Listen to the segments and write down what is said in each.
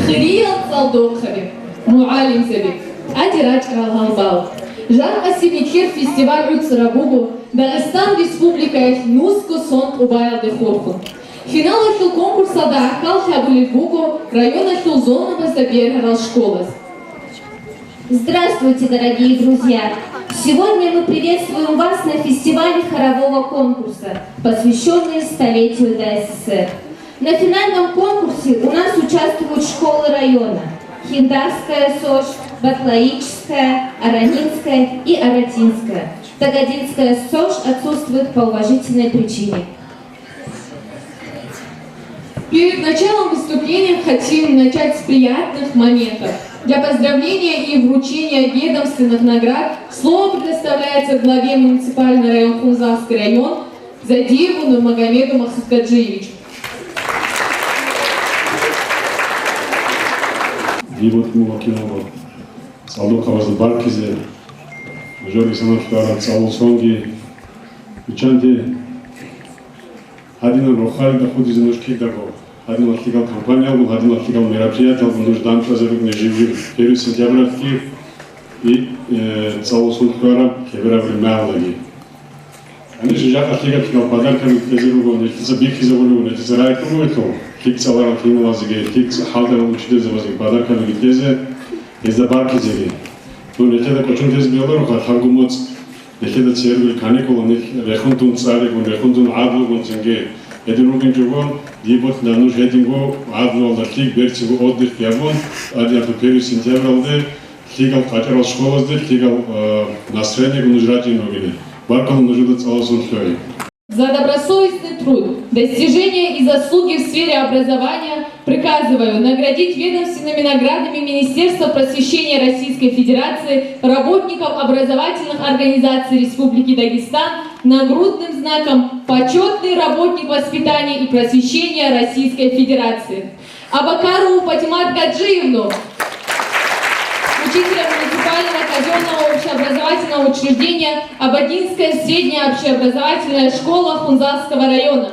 خريط صندوق خبير معلم سبيك أدراج كالهالبال жарко сибитхер фестиваль Уцарабугу Дагестан Республика Нуску Сонт Убайлды Хорху. Финал ахил конкурса да Акал Хабулибугу района Хилзонова Заберхарал школы. Здравствуйте, дорогие друзья! Сегодня мы приветствуем вас на фестивале хорового конкурса, посвященный столетию ДССР. На финальном конкурсе у нас участвуют школы района: Хиндарская СОЖ, Батлаическая, Аранинская и Аратинская. Тагадинская СОЖ отсутствует по уважительной причине. Перед началом выступления хотим начать с приятных моментов. Для поздравления и вручения ведомственных наград слово предоставляется главе муниципального района Хунзарский район Задиеву Нурмагомеду Махсудгаджиевичу. Салдукавазы Баркизе, Жори Санашкара, Салусонги, Учанди, один Рохали, доходит из ножки дорог, один архигал компания, один архигал мероприятия, нуждан тазеругне живи, 1 сентября и Салусонкара, Кевераври Мявлаги. Они же жак архигал подарками тазеругов, не забихи заволю, не тазерайку это, хик салара хималазиге, хик халдера учитель завозги, подарками тезе. Из-за барки зели. Но не хотят почему здесь белору, как хангумоц, не хотят сервер каникул, не рехунтун царик, он рехунтун адлу, он зинге. Один ругин чугон, дибот на нуж хедингу, адлу алдархик, берцигу отдых явон, один от 1 сентября алды, хигал катерал школа здесь, хигал настроение, он нужрати ногили. Баркал нуждает целосун хёй. За добросовестный труд, достижения и заслуги в сфере образования приказываю наградить ведомственными наградами Министерства просвещения Российской Федерации работников образовательных организаций Республики Дагестан нагрудным знаком «Почетный работник воспитания и просвещения Российской Федерации». Абакарову Патимат Гаджиевну, учителя муниципального казенного общеобразовательного учреждения Абадинская средняя общеобразовательная школа Хунзарского района.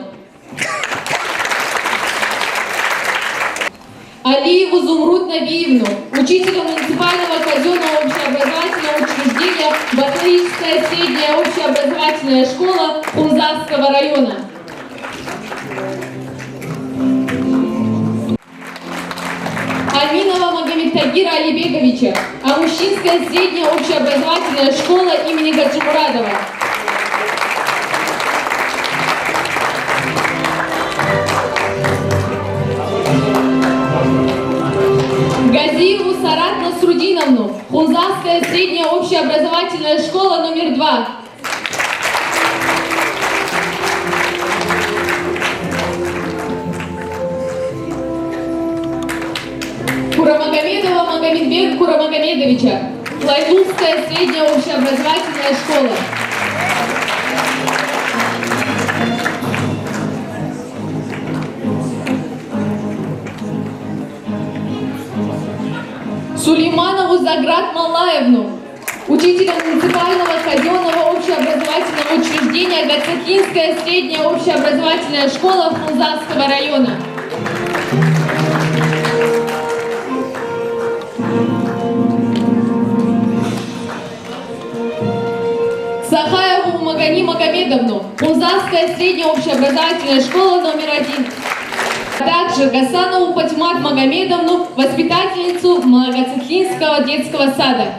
Алиеву Зумруд Набиевну, учителя муниципального казенного общеобразовательного учреждения Батлаическая средняя общеобразовательная школа Хунзарского района. Аминова Магомедтагира Алибеговича, Амущинская средняя общеобразовательная школа имени Гаджимурадова. Газиеву Сарат Насрудиновну, Хунзарская средняя общеобразовательная школа номер 2. Курамагомедова Магомедбека Курамагомедовича, Лайдулская средняя общеобразовательная школа. Сулейманову Заград Малаевну, учителя муниципального казенного общеобразовательного учреждения Гацакинская средняя общеобразовательная школа Хунзарского района. Сахаеву Магани Магомедовну, Хунзарская средняя общеобразовательная школа номер 1. Также Гасанову Патимат Магомедовну, воспитательницу Магацехинского детского сада.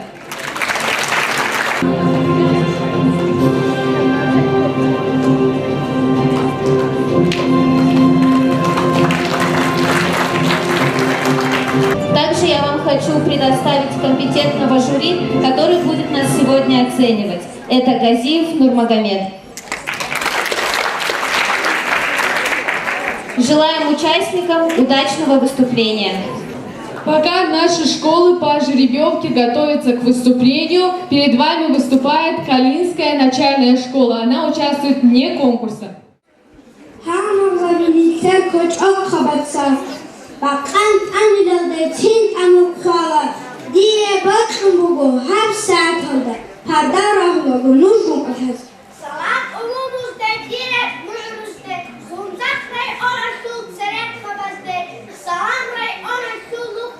Также я вам хочу предоставить компетентного жюри, который будет нас сегодня оценивать. Это Газиев Нурмагомед. Желаем участникам удачного выступления. Пока наши школы по жеребьевке готовятся к выступлению, перед вами выступает Калинская начальная школа. Она участвует вне конкурса. Salam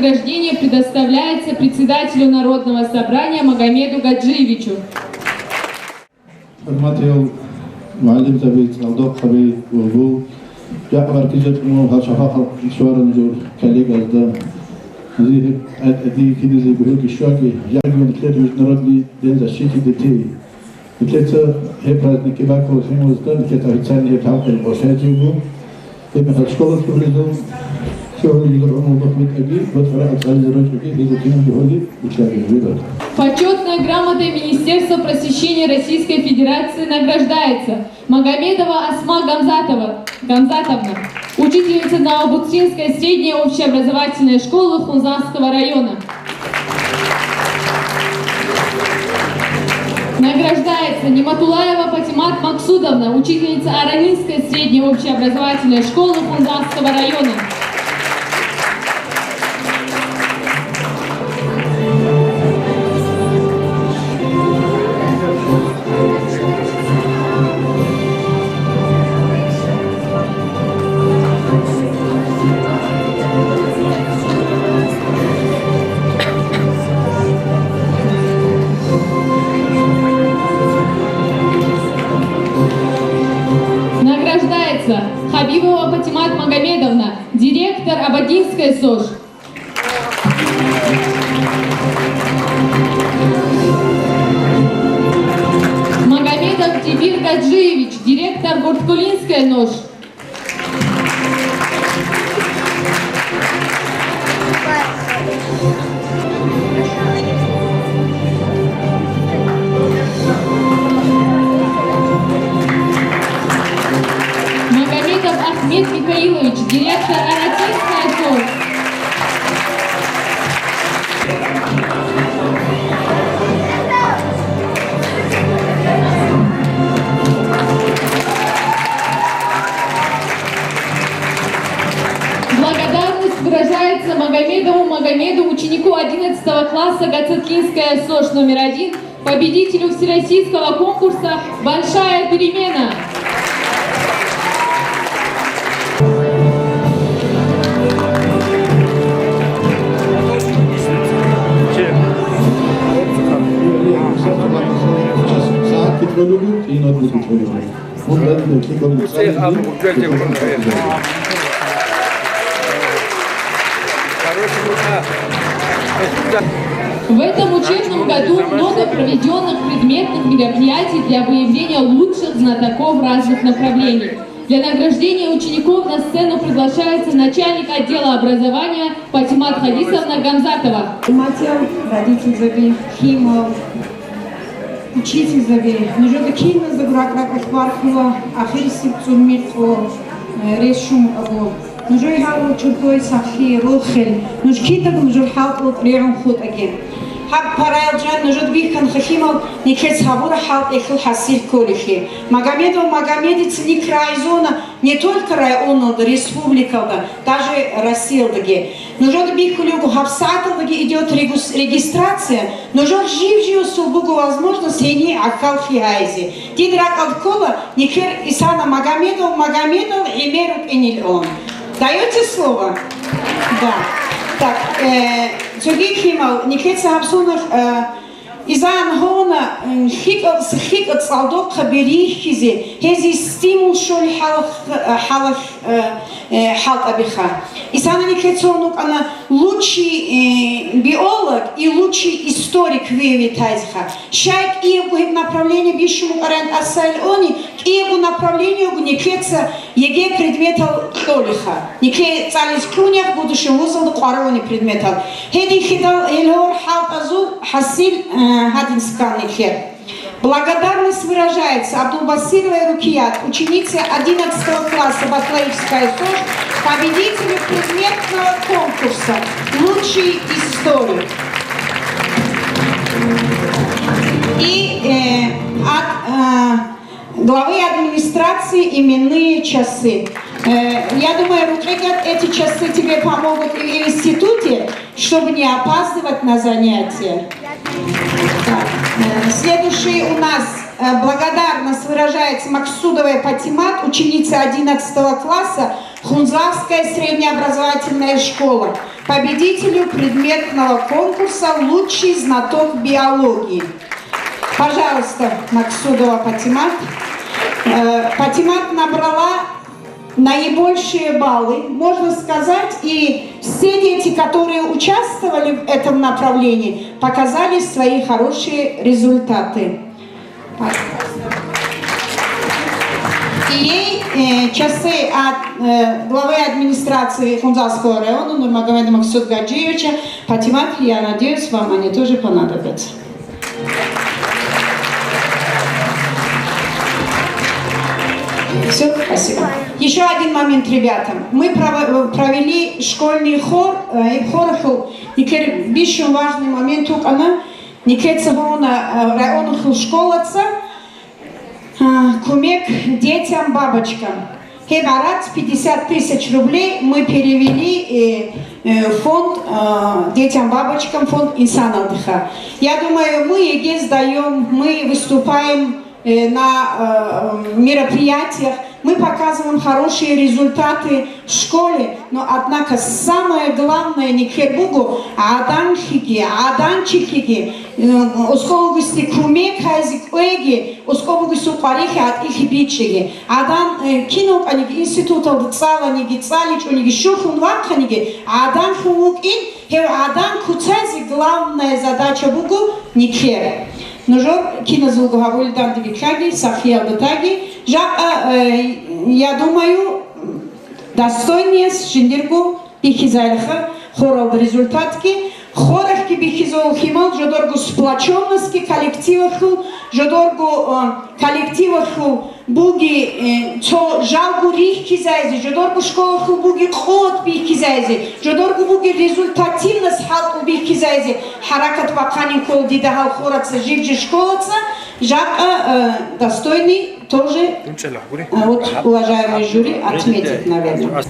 награждение предоставляется председателю Народного собрания Магомеду Гаджиевичу. Hörmətli müəllim təbii, Aldaq təbii, bu Yakıbar Kizet'in Haşafa İşvarıncı kollegazda Adi Kinizi Büyük İşvaki Yargımanlıkları Yüznaradli Den Защити детей. Это праздники Баку Симуздан, это официальные правки Ошадживу. Это школа приблизил Почетной грамотой Министерства просвещения Российской Федерации награждается Магомедова Асма Гамзатовна, учительница Новобудинской средней общеобразовательной школы Хунзарского района. Награждается Нематулаева Патимат Максудовна, учительница Аранинской средней общеобразовательной школы Хунзарского района. Награждается Хабибова Патимат Магомедовна, директор Абадинской СОЖ. Магомедов Тибир Гаджиевич, директор Горткулинской НОЖ. Магомедов Ахмед Михаилович, директор Аратинской СОЖ. Благодарность выражается Магомеду, ученику 11 класса Гацеткинская СОЖ номер 1, победителю всероссийского конкурса «Большая перемена». В этом учебном году много проведенных предметных мероприятий для выявления лучших знатоков разных направлений. Для награждения учеников на сцену приглашается начальник отдела образования Патимат Хадисовна Гамзатова. Матер, родитель заби, химов, учитель заби. Нужно кино загракрак ахвархила, ахирсип цумитво, решум або. Нужно яу чуртой сахи рохель. Нужно китаб нужно халт реам хут аген. Хаб паралджан нужно бихан хахимов никет хабура халт эхл хасил колихи. Магомедец не край зона, не только район, республика, даже Россия. Нужно бихулюгу хабсатал идет регистрация, нужно жив субугу возможность не акалфи айзи. Дидрак алкола никер Исана Магомедов имеют энил. Даете слово? Да. Так, Цугихимов, Никита Хабсунов, Изан Хона, Хик Цалдок Хаберихизи, Хези стимул шоли халах абиха. Исана Никитсонук, она лучший биолог и лучший историк выявит айзха. Шайк и его направление бишему арен асайлони, и его направлению Никита еге предметал толиха. Никита цалис кунях будущем вузол quaroni предметал. Хеди хидал элор халт азу хасиль хадинскан никер. Благодарность выражается Абдулбасировой Рукият, ученице 11 класса Батлаевская СОЖ, победителю предметного конкурса «Лучший историк». И от главы администрации именные часы. Я думаю, Рукият, эти часы тебе помогут и в институте, чтобы не опаздывать на занятия. Так. Следующий у нас благодарность выражается Максудовая Патимат, ученица 11 класса, Хунзарская среднеобразовательная школа, победителю предметного конкурса «Лучший знаток биологии». Пожалуйста, Максудова Патимат. Патимат набрала наибольшие баллы, можно сказать, и все дети, которые участвовали в этом направлении, показали свои хорошие результаты. И ей часы от главы администрации Хунзалского района Нурмагомеда Максутгаджиевича. Патимат, я надеюсь, вам они тоже понадобятся. Все, спасибо. Еще один момент, ребята. Мы провели школьный хор, и хор никер еще важный момент, она никер цегована район школаца, кумек детям бабочкам. Хебарат 50 тысяч рублей мы перевели фонд детям бабочкам, фонд инсан отдыха. Я думаю, мы ЕГЭ сдаем, мы выступаем на мероприятиях, мы показываем хорошие результаты в школе, но однако самое главное не кербугу, а аданчики, осколгусти кумек хайзик эги, осколгусу парихи от их бичеги. Адан кино они института цала не гицалич, они шухун вакханиги, адан хумук ин, хев адан куцази главная задача бугу не кер. Но жор кинозулгу гавульдан дивикаги, сахия датаги, я думаю, достойнее шиндиргу бихизайлха хорал результатки, хорахки бихизол химал, жодоргу сплоченности коллективаху, жодоргу коллективаху буги цо жалгу рихкизайзи, жодоргу школаху буги ход бихизайзи, жодоргу буги результативность халку бихизайзи, харакат ваканин кол дидахал хораца живжи школаца, жака достойный тоже, вот уважаемый жюри, отметит, наверное.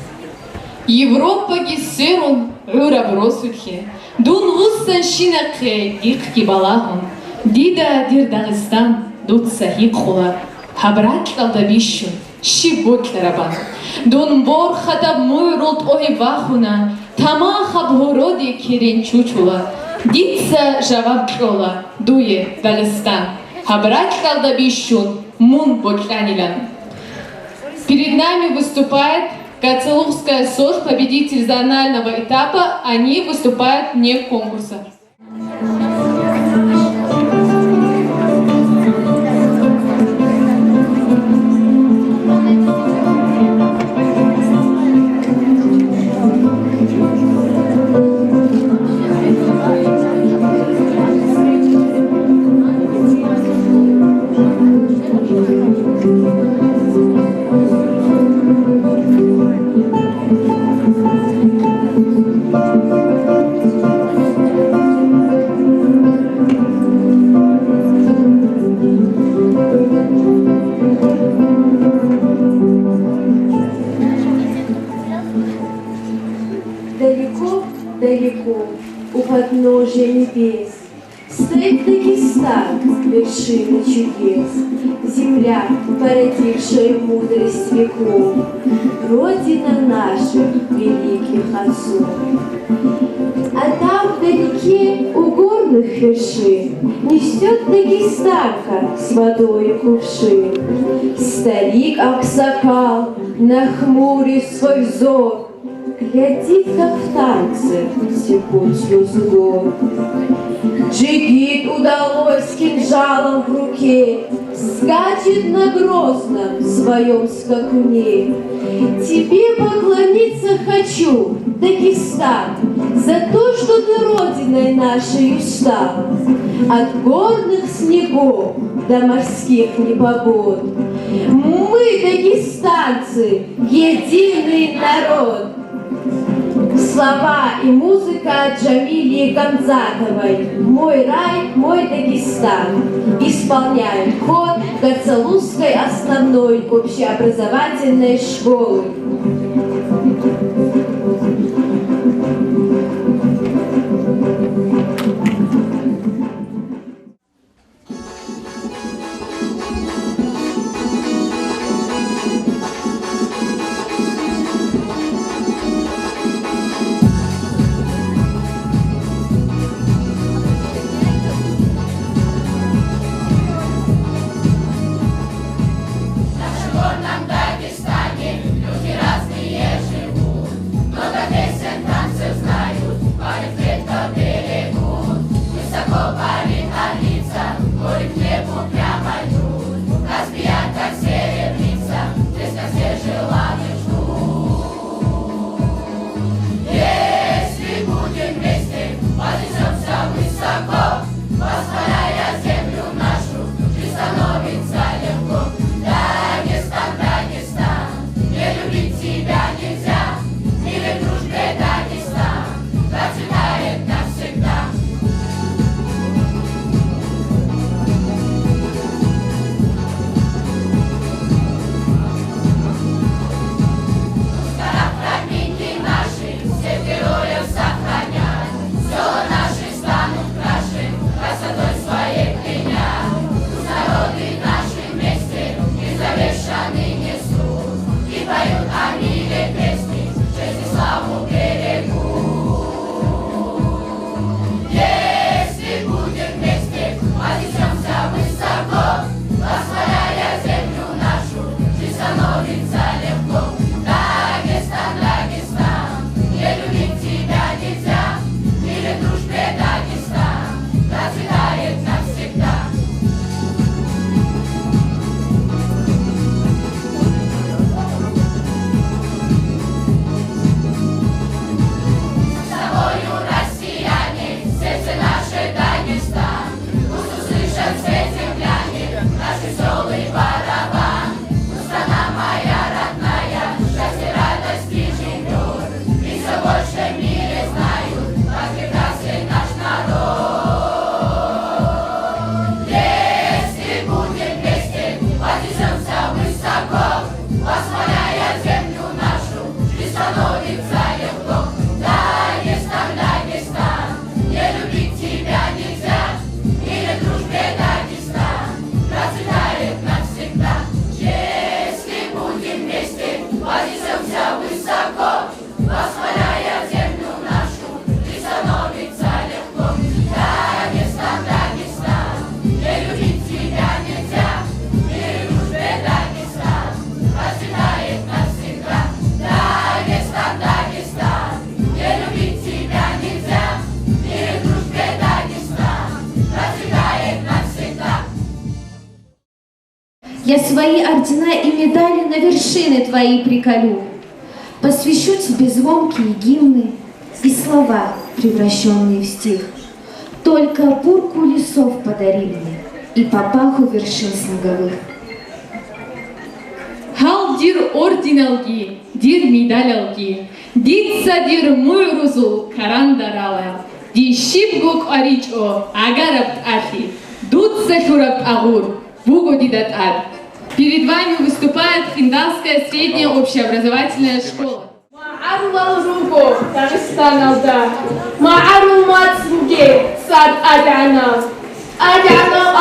Европа гиссерун ураб росухе, дун вуссан шинакhe дикки балахун, дида дир Дагестан дутса хикхула, хабрат калдабишун, шибут ларабан, дун бор хатаб муйрут ой вахуна, тама хабгороди кирин чучула, дитса жаваб крола, дуе Дагестан, хабрат калдабишун, мун ботланилан. Перед нами выступает Кацелухская СОЖ, победитель зонального этапа, они выступают вне конкурса. Далеко, у подножия небес, стоит Дагестан, вершина чудес, земля, породившая мудрость веков, родина наших великих отцов. А там вдалеке у горных вершин несет Дагестанка с водой кувшин. Старик Аксакал, нахмурив свой взор, глядит, как в танце текут слезы гор. Джигит удалось с кинжалом в руке, скачет на грозном своем скакуне. Тебе поклониться хочу, Дагестан, за то, что ты родиной нашей стал. От горных снегов до морских непогод мы, дагестанцы, единый народ. Слова и музыка Джамилии Гамзатовой «Мой рай, мой Дагестан» исполняют хор Кацелухской основной общеобразовательной школы. В горном Дагестане люди Я свои ордена и медали на вершины твои приколю. Посвящу тебе звонкие гимны и слова, превращенные в стих. Только бурку лесов подари мне и папаху вершин снеговых. Хал дир орден алги, дир медаль алги, дитса дир мой рузул карандарала, ди шибгук аричо агарабт ахи, дутса хураб агур, бугодидат ад. Перед вами выступает Хиндалская средняя общеобразовательная школа. معرض روكو داغستان الدا معلومات روكي صاد أدعنا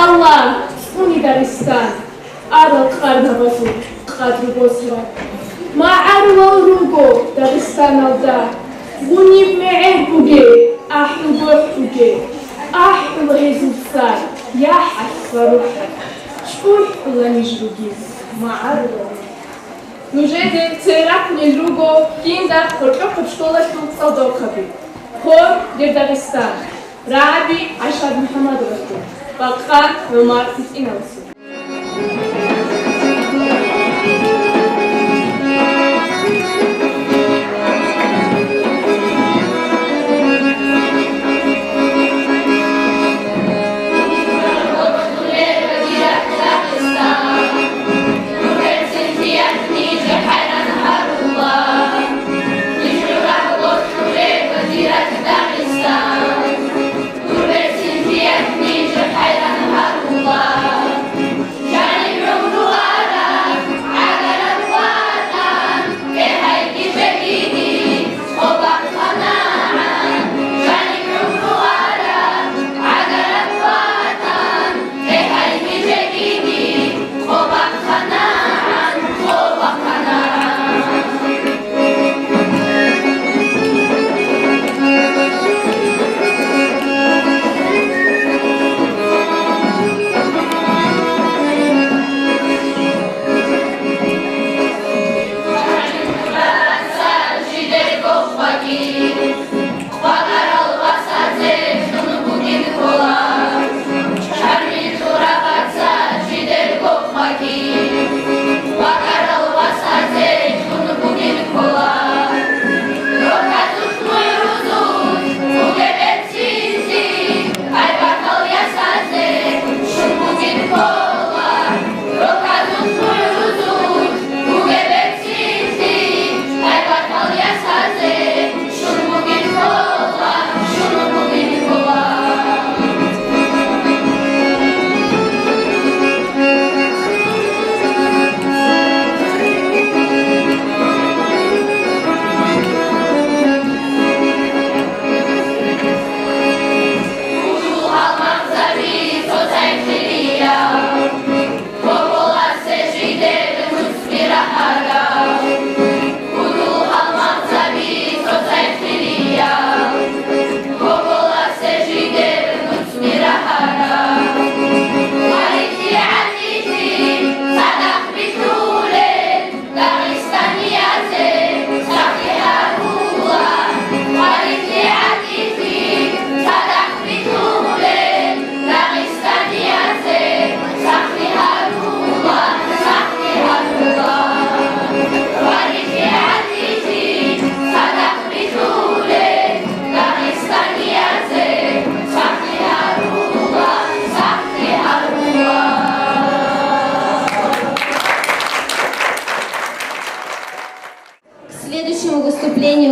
الله سكوني داغستان أرى قرن بسو قدر بسرا معرض روكو داغستان الدا غني معي بوكي أحلو بوكي أحلو غيزو بصار يا حس روحك شكون حلاني جروكي معرض Нужеде церак не друго, кинда, хорчок в школах тут салдокаби. Хор дер Дагестан. Раби Айшад Мухаммадова. Бакхан номер 11.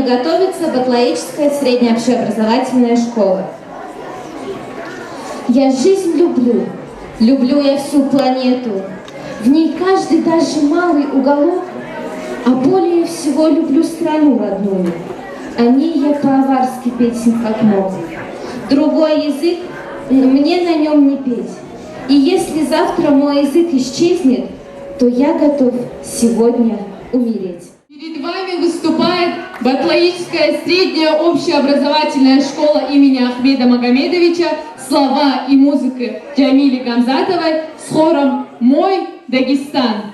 Готовится Батлаическая средняя общеобразовательная школа. Я жизнь люблю, люблю я всю планету. В ней каждый даже малый уголок, а более всего люблю страну родную. О ней я по-аварски песен как мог. Другой язык мне на нем не петь. И если завтра мой язык исчезнет, то я готов сегодня умереть. Перед вами выступает Батлаическая средняя общеобразовательная школа имени Ахмеда Магомедовича, слова и музыка Джамили Гамзатовой с хором «Мой Дагестан».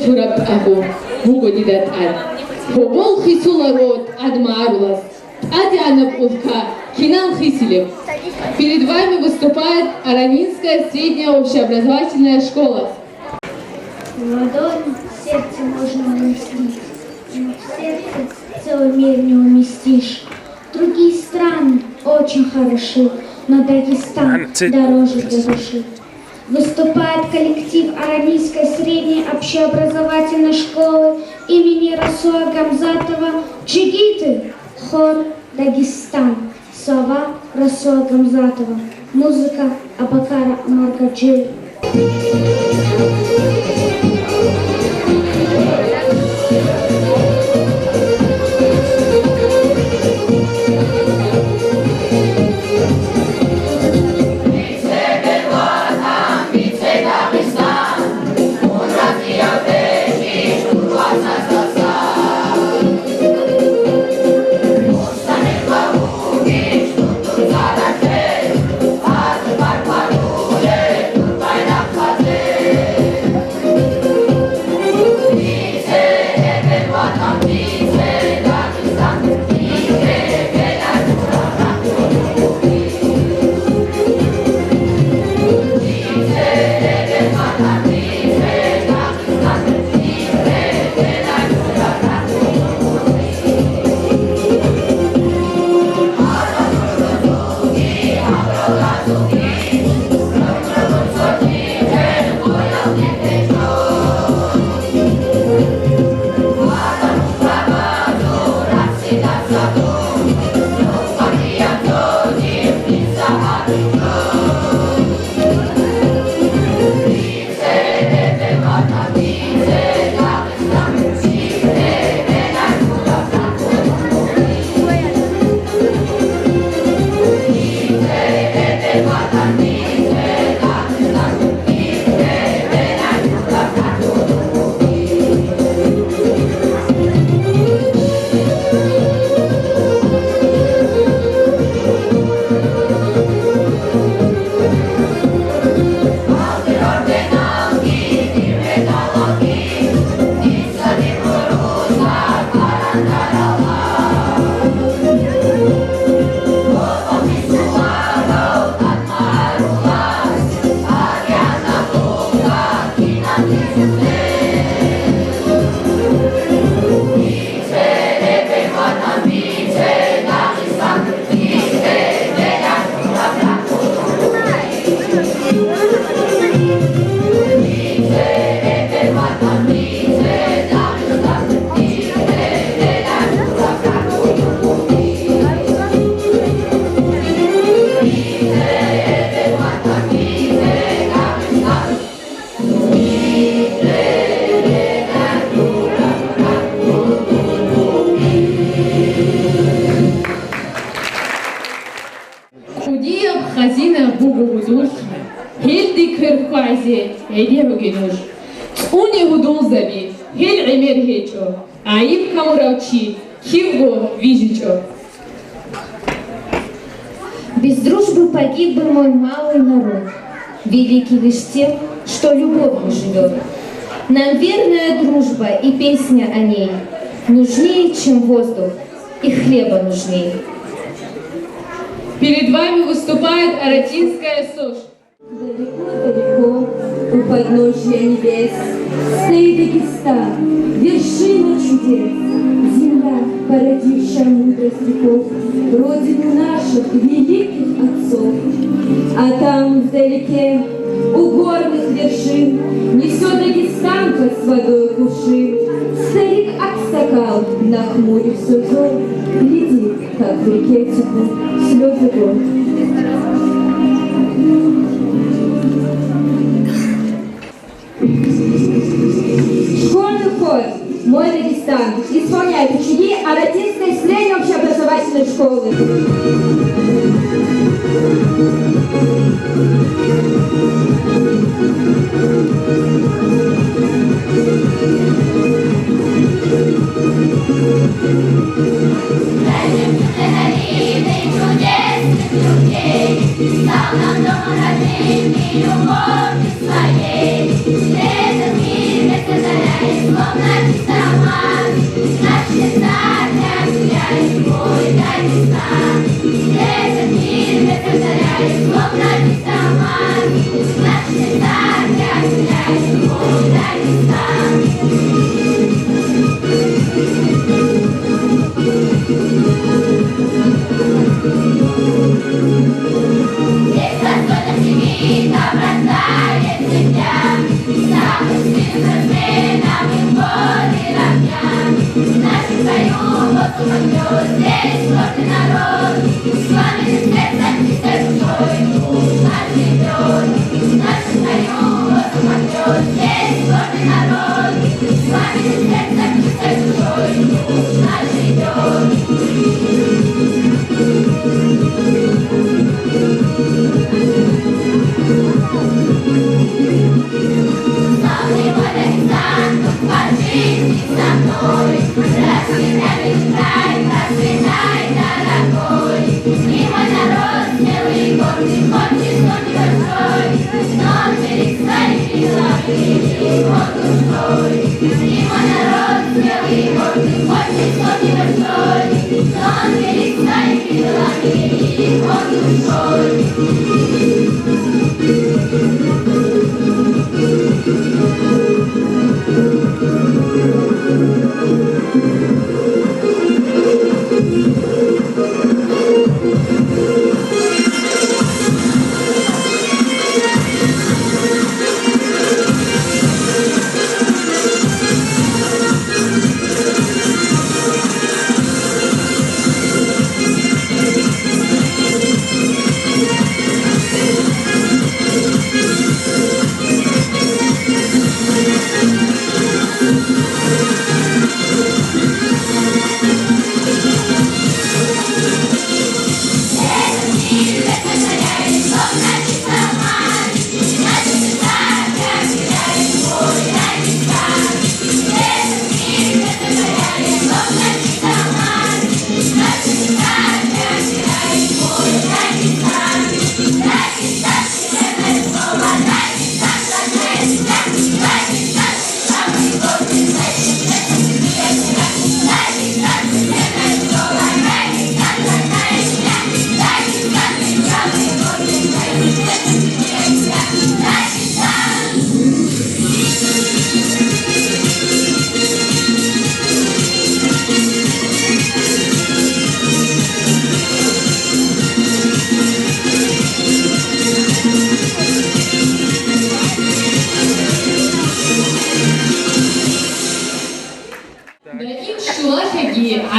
Шурап Абу, Мугодидат Ад. Побол Хисуларот Адмарулас. Адианов Улка, Кинан Хисилев. Перед вами выступает Аранинская средняя общеобразовательная школа. В ладони сердце можно уместить, но в сердце целый мир не уместишь. Другие страны очень хороши, но Дагестан дороже для души. Выступает коллектив Аранийской средней общеобразовательной школы имени Расула Гамзатова «Джигиты». Хор «Дагестан». Слова Расула Гамзатова. Музыка Абакара Маргаджи. Хазина Бугудуш, Хельди Кырквази, Эдевгинуш, Уни Гудунзаби, Хель Эмерхечо, Аиб Камуравчи, Хивго Вижичо. Без дружбы погиб бы мой малый народ, великий лишь тем, что любовью живет. Нам верная дружба и песня о ней нужнее, чем воздух, и хлеба нужней. Перед вами выступает Аратинская СОЖ. Далеко-далеко, у подножья небес, стоит Дагестан, вершина чудес, земля, породившая мудрость веков, родину наших великих отцов. А там вдалеке, у горных вершин, несет дагестанка с водой кувшин. Старик Аксакал, нахмурив свой взор, глядит, как в реке текут слезы гор. Школьный хор «Мой Дагестан» исполняет ученики Аратинской средней общеобразовательной школы. Стал нам дом родным и любовью своей. Этот мир, это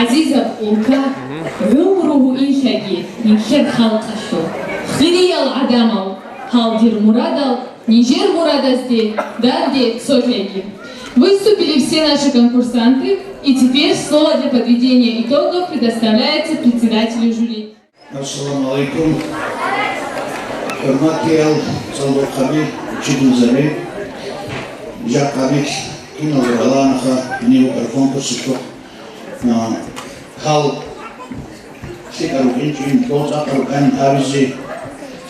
عزيزة بقولك عمره إنشاجي نشر خلق شو خلي العدامة халдир Мурадов, Нижер Мурадовский, Дарди Софьяги. Выступили все наши конкурсанты, и теперь слово для подведения итогов предоставляется председателю жюри. Ассаламу алейкум. Hürmetli Saldoqami, Çiğdüzeli, Jakabik, inauguralaнаха Нью конкурсу. Хал Сикару Инчин, Тоцакару Ан Аризи,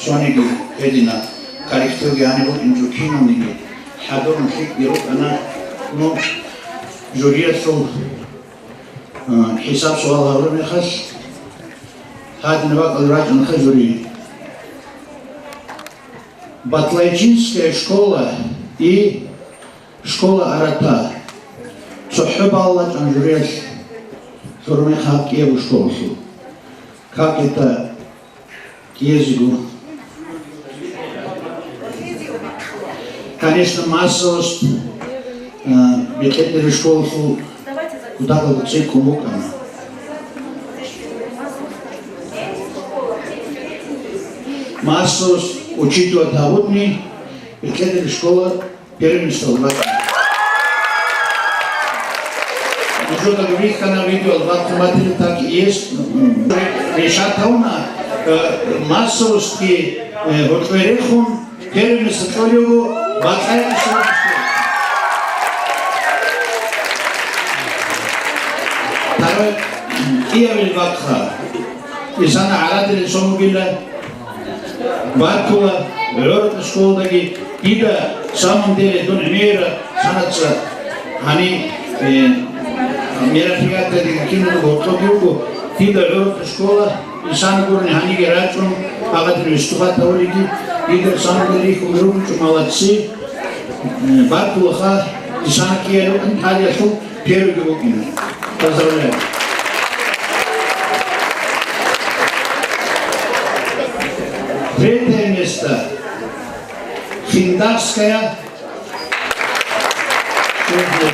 Соники Эдина, Карифтоги Анибу Инчу Киноники, Хадорн Хик Бирук Ана, но жюриятсу хисаб суал Хаврами Хас, Хадинвак Алраджан Хажури. Батлайчинская школа и школа Арата. Сохбалла Чанжурес, Сурмеха Киеву школу. Как это к языку? Конечно, массовость бюджетной школы куда-то в центре Мукана. Массовость учитывая доводни, бюджетная школа первенства. Что-то говорит, когда видео, матери так и есть. Решатауна массовости вот верхом первенства школу батая школа. Второй Киевель Батха. И sana арадили сомубила Батула, Вероятно школдаги, и да, в самом деле, до немера, санаца они мероприятия кинули готовилку, тида школа, и сами горни они герачом, агатри выступать на улице, лидер сами их умрут, молодцы, Баркулаха, и сами киелу, алияшу, первый губкин. Поздравляю. Третье место. Финдавская школа.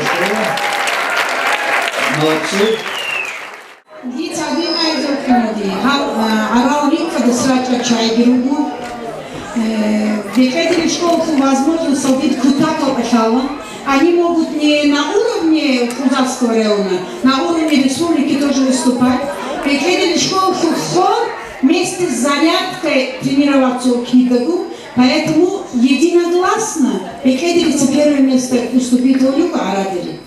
Молодцы. Дети обнимают книги. Аралник, когда срача чай берут. Приходили в школу, возможно, солдат кутака пошла. Они могут не на уровне Кузовского района, на уровне республики тоже выступать. Приходили в школу хор вместе с заняткой тренироваться у Кидагу, поэтому единогласно приходили с первое место уступить Олюку Арадери.